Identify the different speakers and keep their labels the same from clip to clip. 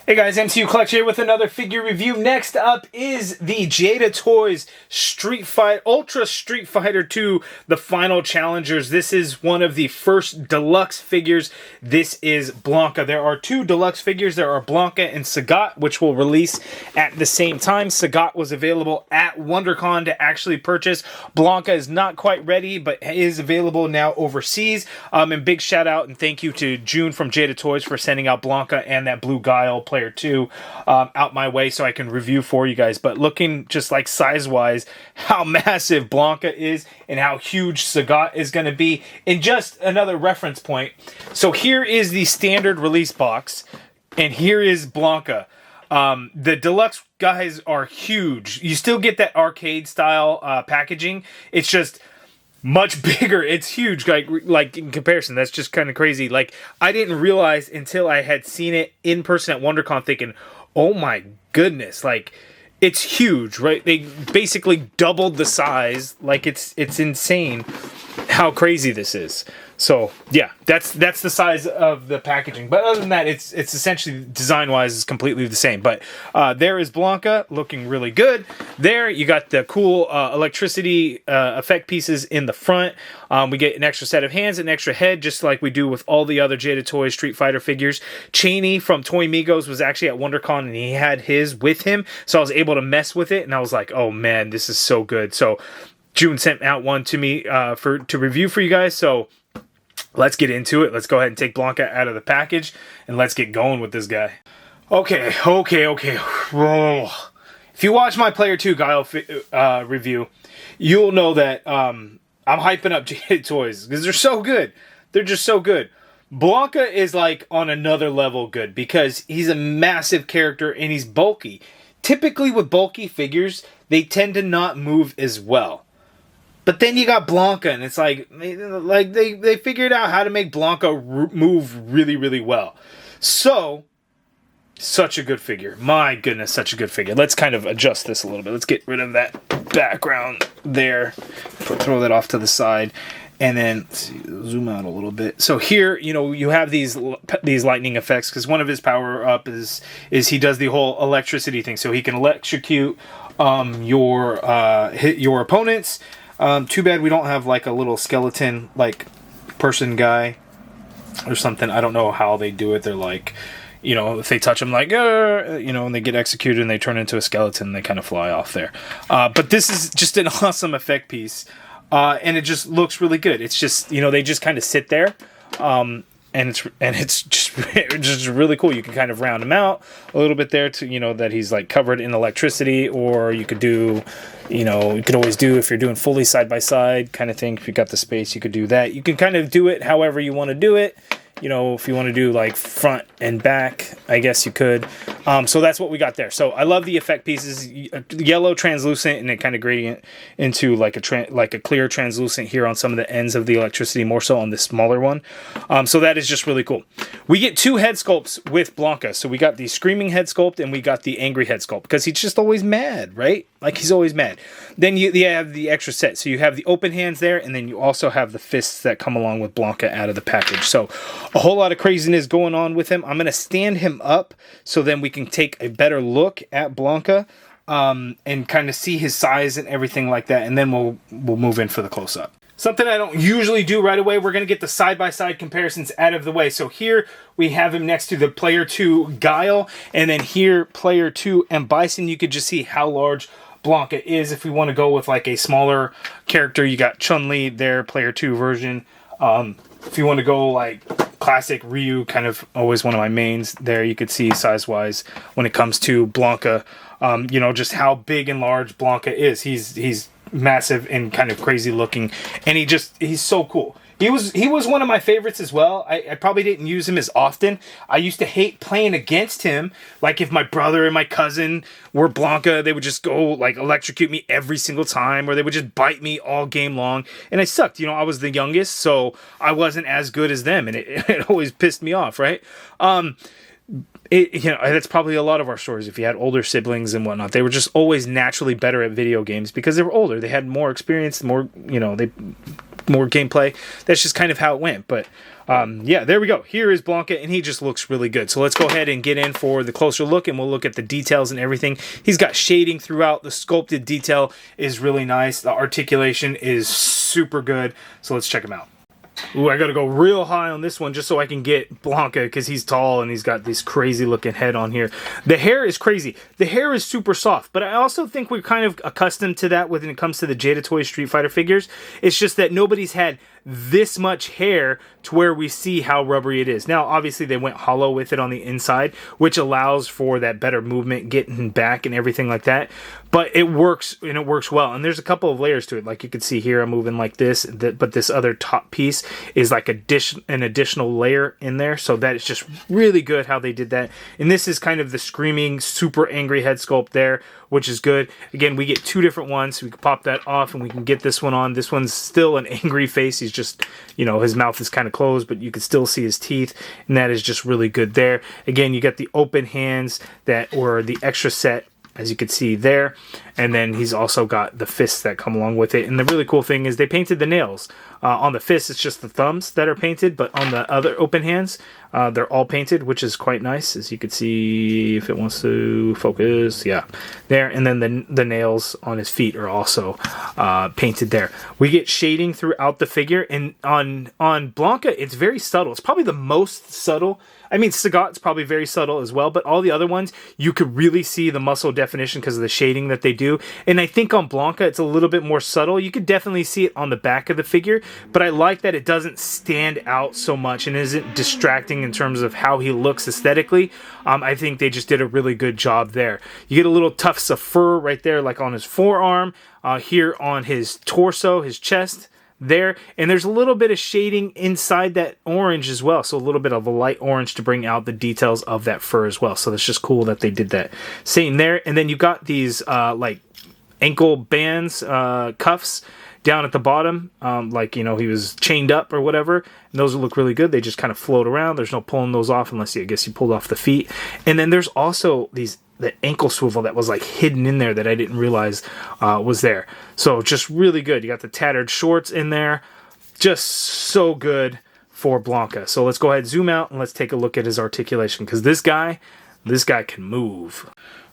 Speaker 1: Hey guys, MCU Clutch here with another figure review. Next up is the Jada Toys Ultra Street Fighter 2, the final challengers. This is one of the first deluxe figures. This is Blanka. There are two deluxe figures. There are Blanka and Sagat, which will release at the same time. Sagat was available at WonderCon to actually purchase. Blanka is not quite ready, but is available now overseas. And big shout out and thank you to June from Jada Toys for sending out Blanka and that Blue Guile Player 2 out my way so I can review for you guys. But looking just like size-wise, how massive Blanka is and how huge Sagat is going to be. And just another reference point. So here is the standard release box, and here is Blanka. The deluxe guys are huge. You still get that arcade style packaging. It's just much bigger. It's huge, like in comparison. That's just kind of crazy. Like, I didn't realize until I had seen it in person at WonderCon, thinking, oh my goodness, like, it's huge, right? They basically doubled the size. Like, it's insane how crazy this is. So yeah, that's the size of the packaging. But other than that, it's essentially design-wise is completely the same. But there is Blanka looking really good. There you got the cool electricity effect pieces in the front. We get an extra set of hands, an extra head, just like we do with all the other Jada Toys Street Fighter figures. Cheney from Toy Migos was actually at WonderCon, and he had his with him, so I was able to mess with it, and I was like, oh man, this is so good. So June sent out one to me to review for you guys. So let's get into it. Let's go ahead and take Blanka out of the package and let's get going with this guy. Okay. Whoa. If you watch my Player 2 Guile review, you'll know that I'm hyping up Jada Toys because they're so good. They're just so good. Blanka is like on another level good because he's a massive character and he's bulky. Typically with bulky figures, they tend to not move as well. But then you got Blanka, and it's like they figured out how to make Blanka move really, really well. So, such a good figure. My goodness, such a good figure. Let's kind of adjust this a little bit. Let's get rid of that background there. Throw that off to the side. And then zoom out a little bit. So here, you have these lightning effects because one of his power up is he does the whole electricity thing. So he can electrocute your opponents. Too bad we don't have like a little skeleton like person guy or something. I don't know how they do it. They're like, if they touch them like, and they get executed and they turn into a skeleton, they kind of fly off there. But this is just an awesome effect piece. And it just looks really good. It's just, they just kind of sit there. And it's just really cool. You can kind of round him out a little bit there to, that he's like covered in electricity, or you could do, you could always do if you're doing fully side by side kind of thing. If you got the space, you could do that. You can kind of do it however you want to do it. If you want to do like front and back, I guess you could. So that's what we got there. So I love the effect pieces, yellow translucent, and it kind of gradient into like a clear translucent here on some of the ends of the electricity, more so on this smaller one. So that is just really cool. We get two head sculpts with Blanka. So we got the screaming head sculpt and we got the angry head sculpt because he's just always mad, right? Like he's always mad. Then you have the extra set. So you have the open hands there, and then you also have the fists that come along with Blanka out of the package. So a whole lot of craziness going on with him. I'm going to stand him up so then we can take a better look at Blanka and kind of see his size and everything like that. And then we'll move in for the close-up. Something I don't usually do right away, we're going to get the side-by-side comparisons out of the way. So here we have him next to the Player 2 Guile, and then here Player 2 and Bison. You could just see how large Blanka is. If we want to go with like a smaller character, you got Chun-Li there, Player 2 version. If you want to go like classic Ryu, kind of always one of my mains there, you could see size-wise when it comes to Blanka, just how big and large Blanka is. He's massive and kind of crazy looking, and he's so cool. He was one of my favorites as well. I probably didn't use him as often. I used to hate playing against him. Like if my brother and my cousin were Blanka, they would just go like electrocute me every single time, or they would just bite me all game long. And I sucked. I was the youngest, so I wasn't as good as them, and it always pissed me off, right? That's probably a lot of our stories. If you had older siblings and whatnot, they were just always naturally better at video games because they were older. They had more experience, more, they more gameplay. That's just kind of how it went. But yeah, there we go. Here is Blanka, and he just looks really good. So let's go ahead and get in for the closer look, and we'll look at the details and everything. He's got shading throughout. The sculpted detail is really nice. The articulation is super good. So let's check him out. Ooh, I gotta go real high on this one just so I can get Blanka, because he's tall and he's got this crazy looking head on here. The hair is crazy. The hair is super soft, but I also think we're kind of accustomed to that when it comes to the Jada Toys Street Fighter figures. It's just that nobody's had this much hair to where we see how rubbery it is. Now, obviously, they went hollow with it on the inside, which allows for that better movement, getting back and everything like that. But it works, and it works well. And there's a couple of layers to it. Like you can see here, I'm moving like this, but this other top piece is like an additional layer in there. So that is just really good how they did that. And this is kind of the screaming, super angry head sculpt there, which is good. Again, we get two different ones. So we can pop that off and we can get this one on. This one's still an angry face. He's just, you know, his mouth is kind of closed, but you can still see his teeth. And that is just really good there. Again, you got the open hands that were the extra set, as you can see there. And then he's also got the fists that come along with it. And the really cool thing is they painted the nails. On the fists, it's just the thumbs that are painted, but on the other open hands, they're all painted, which is quite nice, as you can see if it wants to focus. Yeah, there. And then the nails on his feet are also painted there. We get shading throughout the figure, and on Blanka, it's very subtle. It's probably the most subtle. I mean, Sagat's probably very subtle as well, but all the other ones, you could really see the muscle definition because of the shading that they do. And I think on Blanka, it's a little bit more subtle. You could definitely see it on the back of the figure, but I like that it doesn't stand out so much and isn't distracting in terms of how he looks aesthetically. I think they just did a really good job there. You get a little tufts of fur right there, like on his forearm, here on his torso, his chest, there, and there's a little bit of shading inside that orange as well, so a little bit of a light orange to bring out the details of that fur as well. So that's just cool that they did that. Same there. And then you got these like ankle bands, cuffs down at the bottom, like, you know, he was chained up or whatever, and those look really good. They just kind of float around. There's no pulling those off unless I guess you pulled off the feet. And then there's also the ankle swivel that was like hidden in there that I didn't realize was there. So just really good. You got the tattered shorts in there. Just so good for Blanka. So let's go ahead, zoom out, and let's take a look at his articulation, because this guy can move.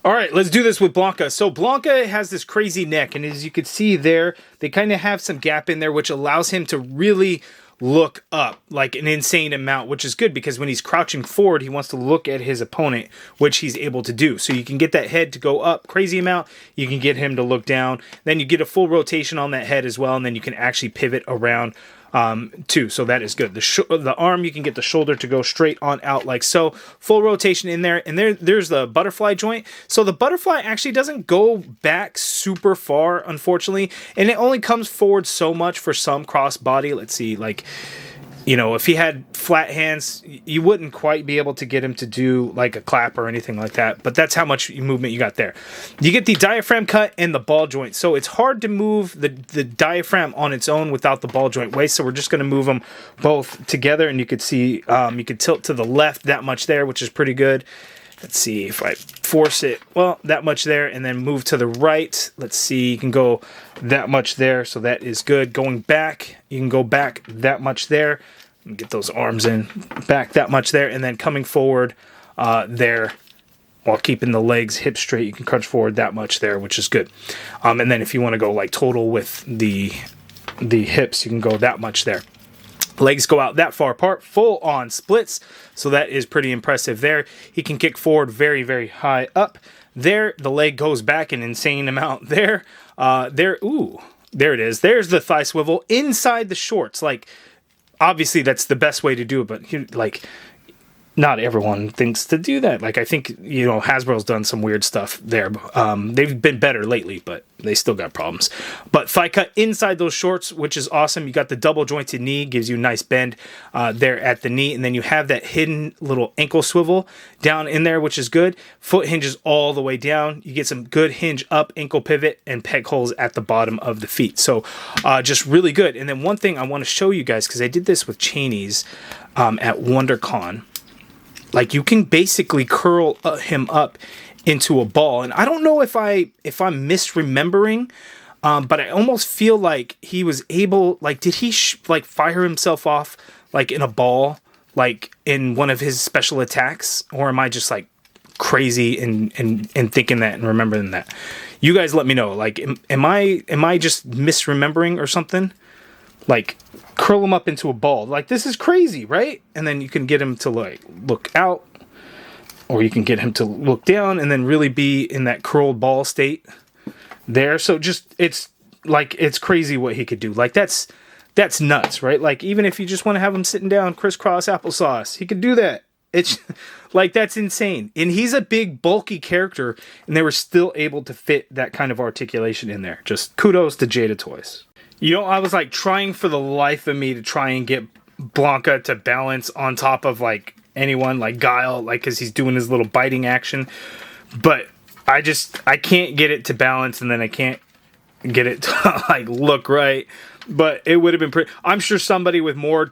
Speaker 1: All right, let's do this with Blanka. So Blanka has this crazy neck, and as you can see there, they kind of have some gap in there, which allows him to really look up like an insane amount, which is good because when he's crouching forward, he wants to look at his opponent, which he's able to do. So you can get that head to go up crazy amount. You can get him to look down. Then you get a full rotation on that head as well, and then you can actually pivot around too. So that is good. The arm, you can get the shoulder to go straight on out like so. Full rotation in there. And there's the butterfly joint. So the butterfly actually doesn't go back super far, unfortunately. And it only comes forward so much for some cross body. Let's see, like, you know, if he had flat hands, you wouldn't quite be able to get him to do like a clap or anything like that. But that's how much movement you got there. You get the diaphragm cut and the ball joint. So it's hard to move the diaphragm on its own without the ball joint waist. So we're just going to move them both together. And you could see, you could tilt to the left that much there, which is pretty good. Let's see if I force it. Well, that much there, and then move to the right. Let's see, you can go that much there, so that is good. Going back, you can go back that much there. Get those arms in, back that much there, and then coming forward there while keeping the legs hip straight, you can crunch forward that much there, which is good. And then if you want to go like total with the hips, you can go that much there. Legs go out that far apart, full on splits, so that is pretty impressive there. He can kick forward very, very high up there. The leg goes back an insane amount there. Ooh, there it is. There's the thigh swivel inside the shorts. Like, obviously that's the best way to do it, but like, not everyone thinks to do that. Like, I think, you know, Hasbro's done some weird stuff there. They've been better lately, but they still got problems. But thigh cut inside those shorts, which is awesome. You got the double jointed knee, gives you a nice bend there at the knee. And then you have that hidden little ankle swivel down in there, which is good. Foot hinges all the way down. You get some good hinge up, ankle pivot, and peg holes at the bottom of the feet. So just really good. And then one thing I want to show you guys, because I did this with Cheney's at WonderCon. Like, you can basically curl him up into a ball. And I don't know if I'm misremembering But I almost feel like he was able, like, did he like fire himself off like in a ball, like in one of his special attacks, or am I just like crazy and thinking that and remembering that? You guys let me know. Like, am I just misremembering or something? Like, curl him up into a ball. Like, this is crazy, right? And then you can get him to like look out, or you can get him to look down and then really be in that curled ball state there. So just, it's like, it's crazy what he could do. Like, that's nuts, right? Like, even if you just want to have him sitting down crisscross applesauce, he could do that. It's like, that's insane. And he's a big bulky character, and they were still able to fit that kind of articulation in there. Just kudos to Jada Toys. You know, I was like trying for the life of me to try and get Blanka to balance on top of like anyone, like Guile, like, because he's doing his little biting action, but I can't get it to balance, and then I can't get it to like look right. But it would have been pretty. I'm sure somebody with more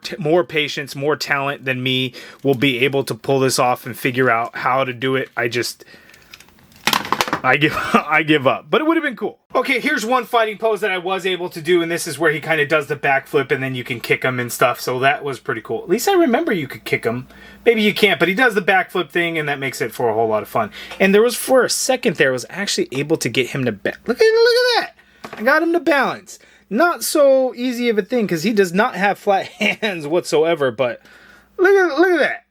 Speaker 1: patience, more talent than me will be able to pull this off and figure out how to do it. I give up. But it would have been cool. Okay, here's one fighting pose that I was able to do, and this is where he kind of does the backflip, and then you can kick him and stuff. So that was pretty cool. At least I remember you could kick him. Maybe you can't, but he does the backflip thing, and that makes it for a whole lot of fun. And there was, for a second there, I was actually able to get him to look at that. I got him to balance. Not so easy of a thing, because he does not have flat hands whatsoever, but look at that.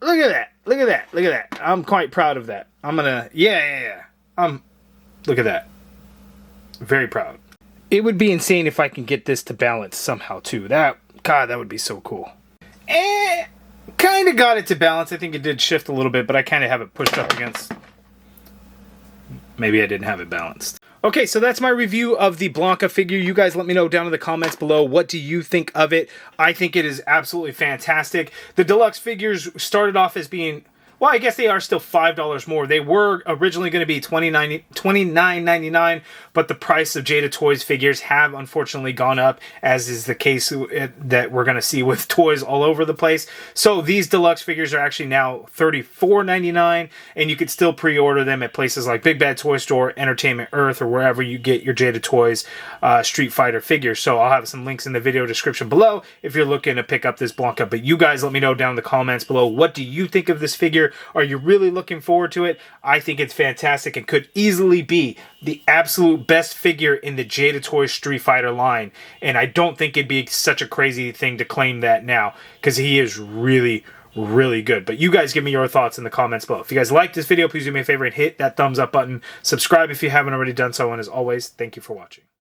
Speaker 1: Look at that. Look at that. Look at that. I'm quite proud of that. I'm gonna, yeah. Look at that. Very proud. It would be insane if I can get this to balance somehow too. God, that would be so cool. Kind of got it to balance. I think it did shift a little bit, but I kind of have it pushed up against. Maybe I didn't have it balanced. Okay, so that's my review of the Blanka figure. You guys let me know down in the comments below, what do you think of it? I think it is absolutely fantastic. The deluxe figures started off as being, well, I guess they are still $5 more. They were originally going to be $29.99, but the price of Jada Toys figures have unfortunately gone up, as is the case that we're going to see with toys all over the place. So these deluxe figures are actually now $34.99, and you could still pre-order them at places like Big Bad Toy Store, Entertainment Earth, or wherever you get your Jada Toys Street Fighter figures. So I'll have some links in the video description below if you're looking to pick up this Blanka. But you guys let me know down in the comments below, what do you think of this figure? Are you really looking forward to it? I think it's fantastic and could easily be the absolute best figure in the Jada Toys Street Fighter line. And I don't think it'd be such a crazy thing to claim that now, because he is really, really good. But you guys give me your thoughts in the comments below. If you guys like this video, please do me a favor and hit that thumbs up button. Subscribe if you haven't already done so. And as always, thank you for watching.